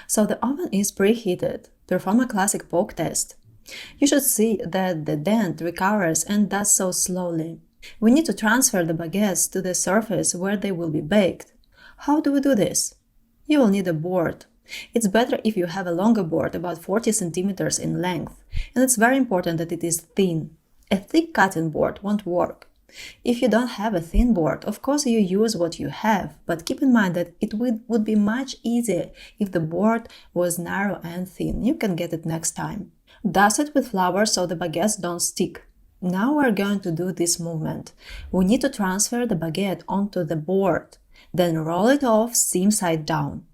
So the oven is preheated. Perform a classic poke test. You should see that the dent recovers and does so slowly. We need to transfer the baguettes to the surface where they will be baked. How do we do this? You will need a board. It's better if you have a longer board, about 40 centimeters in length, and it's very important that it is thin. A thick cutting board won't work. If you don't have a thin board, of course you use what you have, but keep in mind that it would be much easier if the board was narrow and thin. You can get it next time. Dust it with flour so the baguettes don't stick. Now we're going to do this movement. We need to transfer the baguette onto the board, then roll it off seam side down.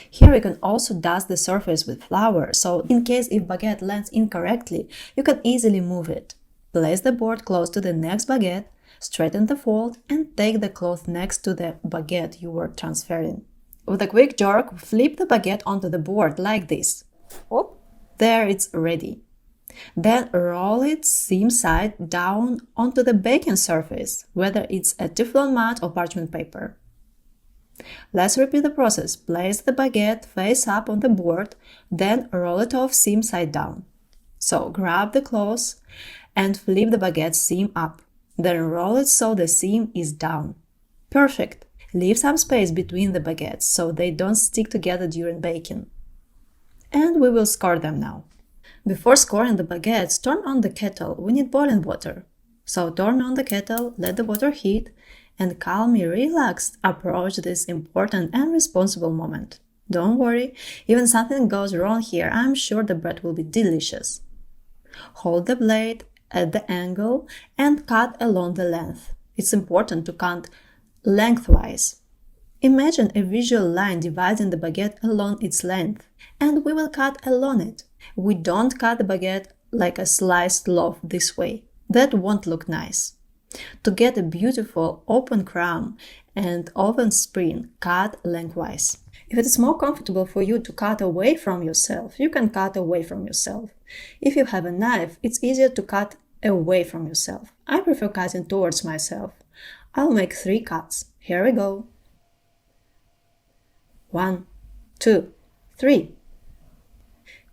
Here we can also dust the surface with flour, so in case if baguette lands incorrectly, you can easily move it. Place the board close to the next baguette, straighten the fold, and take the cloth next to the baguette you were transferring. With a quick jerk, flip the baguette onto the board like this. Oh, there it's ready. Then roll it seam side down onto the baking surface, whether it's a Teflon mat or parchment paper. Let's repeat the process. Place the baguette face up on the board, then roll it off seam side down. So grab the cloth and flip the baguette seam up. Then roll it so the seam is down. Perfect! Leave some space between the baguettes so they don't stick together during baking. And we will score them now. Before scoring the baguettes, turn on the kettle. We need boiling water. So turn on the kettle, let the water heat, and calmly, relaxed, approach this important and responsible moment. Don't worry, even if something goes wrong here, I'm sure the bread will be delicious. Hold the blade at the angle and cut along the length. It's important to cut lengthwise. Imagine a visual line dividing the baguette along its length, and we will cut along it. We don't cut the baguette like a sliced loaf this way. That won't look nice. To get a beautiful open crumb and oven spring, cut lengthwise. If it is more comfortable for you to cut away from yourself, you can cut away from yourself. If you have a knife, it's easier to cut away from yourself. I prefer cutting towards myself. I'll make 3 cuts. Here we go. 1, 2, 3.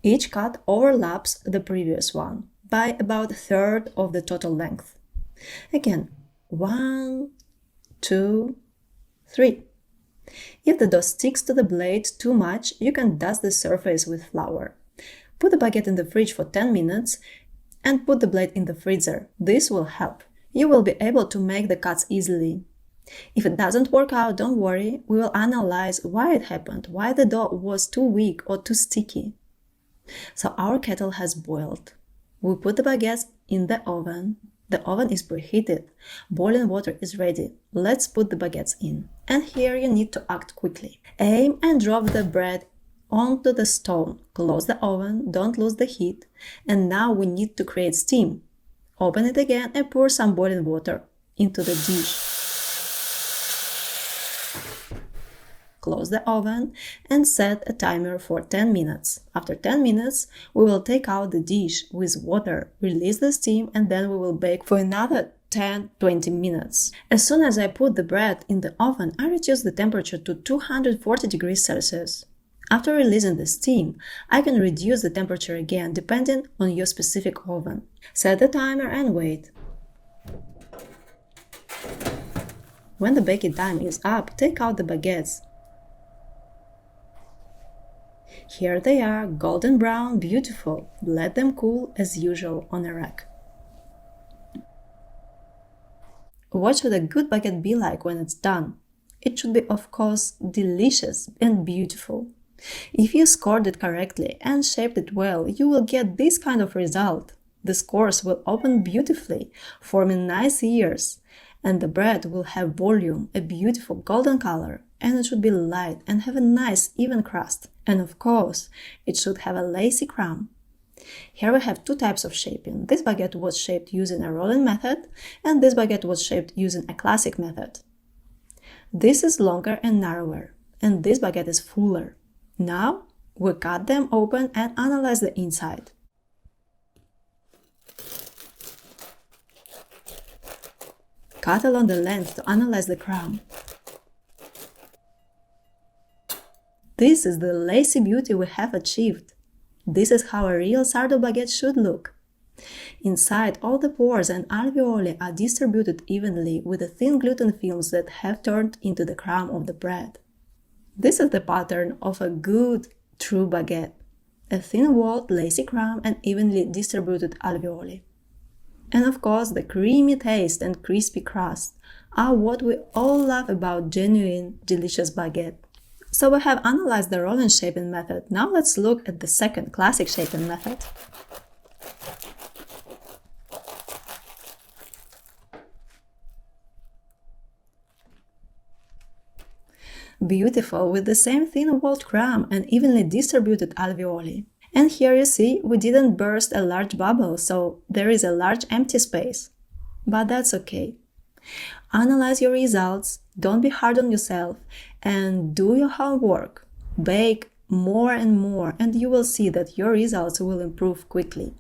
Each cut overlaps the previous one by about a third of the total length. Again, 1, 2, 3. If the dough sticks to the blade too much, you can dust the surface with flour. Put the baguette in the fridge for 10 minutes and put the blade in the freezer. This will help. You will be able to make the cuts easily. If it doesn't work out, don't worry. We will analyze why it happened, why the dough was too weak or too sticky. So our kettle has boiled. We put the baguettes in the oven. The oven is preheated. Boiling water is ready. Let's put the baguettes in. And here you need to act quickly. Aim and drop the bread onto the stone. Close the oven, don't lose the heat. And now we need to create steam. Open it again and pour some boiling water into the dish. Close the oven and set a timer for 10 minutes. After 10 minutes, we will take out the dish with water, release the steam, and then we will bake for another 10-20 minutes. As soon as I put the bread in the oven, I reduce the temperature to 240 degrees Celsius. After releasing the steam, I can reduce the temperature again depending on your specific oven. Set the timer and wait. When the baking time is up, take out the baguettes. Here they are, golden brown, beautiful. Let them cool as usual on a rack. What should a good baguette be like when it's done? It should be, of course, delicious and beautiful. If you scored it correctly and shaped it well, you will get this kind of result. The scores will open beautifully, forming nice ears, and the bread will have volume, a beautiful golden color, and it should be light and have a nice even crust. And of course, it should have a lacy crumb. Here we have 2 types of shaping. This baguette was shaped using a rolling method, and this baguette was shaped using a classic method. This is longer and narrower, and this baguette is fuller. Now, we cut them open and analyze the inside. Cut along the length to analyze the crumb. This is the lacy beauty we have achieved. This is how a real sourdough baguette should look. Inside, all the pores and alveoli are distributed evenly with the thin gluten films that have turned into the crumb of the bread. This is the pattern of a good, true baguette. A thin-walled, lacy crumb and evenly distributed alveoli. And of course, the creamy taste and crispy crust are what we all love about genuine, delicious baguette. So we have analyzed the roll and shaping method. Now let's look at the second classic shaping method. Beautiful, with the same thin-walled crumb and evenly distributed alveoli. And here you see, we didn't burst a large bubble, so there is a large empty space. But that's okay. Analyze your results, don't be hard on yourself, and do your homework. Bake more and more, and you will see that your results will improve quickly.